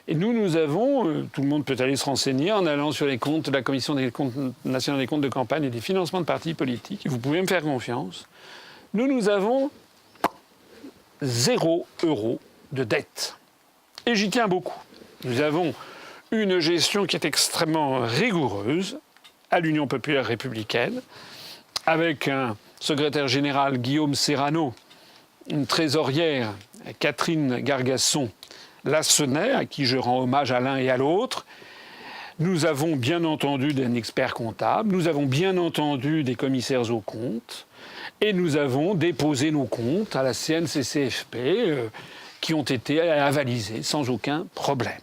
Et nous avons, tout le monde peut aller se renseigner en allant sur les comptes de la Commission nationale des comptes de campagne et des financements de partis politiques. Vous pouvez me faire confiance. Nous avons 0 € de dette. Et j'y tiens beaucoup. Nous avons une gestion qui est extrêmement rigoureuse à l'Union populaire républicaine, avec un secrétaire général, Guillaume Serrano, une trésorière, Catherine Gargasson-Lassonnet, à qui je rends hommage à l'un et à l'autre. Nous avons bien entendu un expert comptable, nous avons bien entendu des commissaires aux comptes, et nous avons déposé nos comptes à la CNCCFP, qui ont été avalisés sans aucun problème.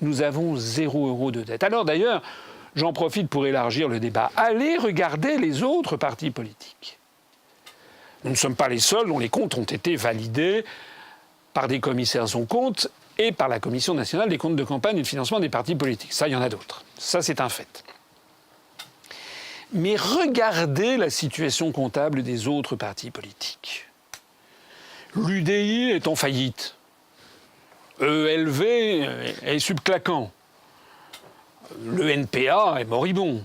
Nous avons 0 € de dette. Alors d'ailleurs, j'en profite pour élargir le débat. Allez regarder les autres partis politiques. Nous ne sommes pas les seuls dont les comptes ont été validés par des commissaires aux comptes et par la Commission nationale des comptes de campagne et de financement des partis politiques. Ça, il y en a d'autres. Ça, c'est un fait. Mais regardez la situation comptable des autres partis politiques. L'UDI est en faillite. ELV est subclaquant. Le NPA est moribond.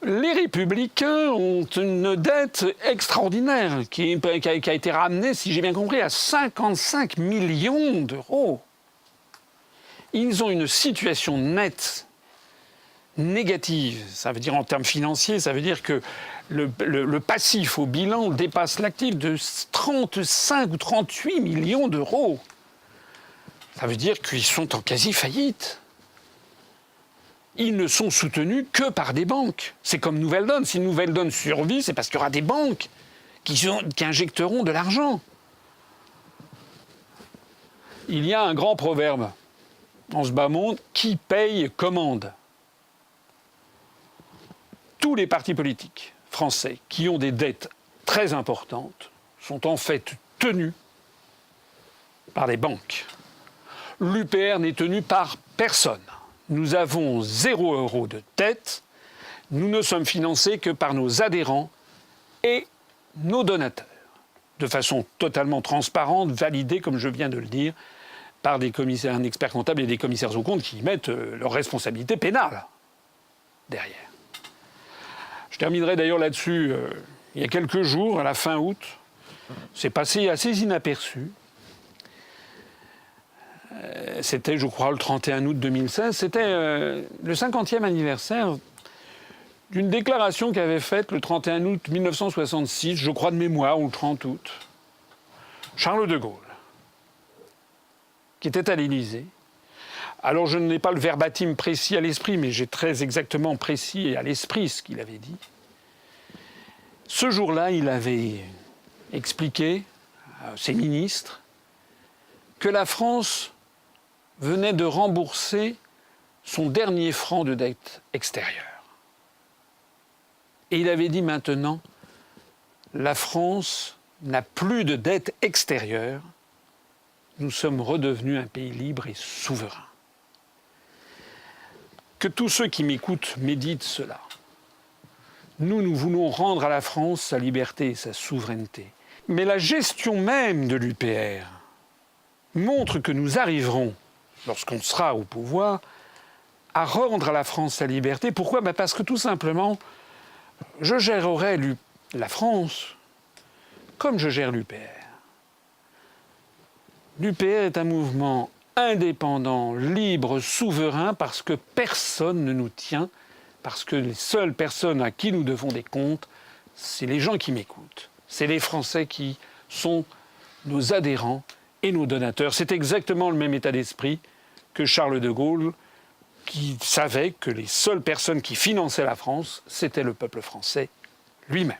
Les Républicains ont une dette extraordinaire qui a été ramenée, si j'ai bien compris, à 55 millions d'euros. Ils ont une situation nette négative. Ça veut dire en termes financiers, ça veut dire que le passif au bilan dépasse l'actif de 35 ou 38 millions d'euros. Ça veut dire qu'ils sont en quasi-faillite. Ils ne sont soutenus que par des banques. C'est comme Nouvelle Donne. Si Nouvelle Donne survit, c'est parce qu'il y aura des banques qui injecteront de l'argent. Il y a un grand proverbe en ce bas monde, qui paye commande. Tous les partis politiques français qui ont des dettes très importantes sont en fait tenus par les banques. L'UPR n'est tenu par personne. Nous avons 0 € de dette. Nous ne sommes financés que par nos adhérents et nos donateurs. De façon totalement transparente, validée, comme je viens de le dire, par des commissaires, un expert comptable et des commissaires aux comptes qui mettent leur responsabilité pénale derrière. Je terminerai d'ailleurs là-dessus. Il y a quelques jours, à la fin août, c'est passé assez inaperçu. C'était, je crois, le 31 août 2016. C'était le 50e anniversaire d'une déclaration qu'avait faite le 31 août 1966, je crois de mémoire, ou le 30 août, Charles de Gaulle, qui était à l'Élysée. Alors je n'ai pas le verbatim précis à l'esprit, mais j'ai très exactement précis à l'esprit ce qu'il avait dit. Ce jour-là, il avait expliqué à ses ministres que la France venait de rembourser son dernier franc de dette extérieure. Et il avait dit maintenant, la France n'a plus de dette extérieure, nous sommes redevenus un pays libre et souverain. Que tous ceux qui m'écoutent méditent cela. Nous voulons rendre à la France sa liberté et sa souveraineté. Mais la gestion même de l'UPR montre que nous arriverons, lorsqu'on sera au pouvoir, à rendre à la France sa liberté. Pourquoi ? Parce que tout simplement, je gérerai la France comme je gère l'UPR. L'UPR est un mouvement indépendant, libre, souverain, parce que personne ne nous tient, parce que les seules personnes à qui nous devons des comptes, c'est les gens qui m'écoutent. C'est les Français qui sont nos adhérents et nos donateurs. C'est exactement le même état d'esprit que Charles de Gaulle, qui savait que les seules personnes qui finançaient la France, c'était le peuple français lui-même.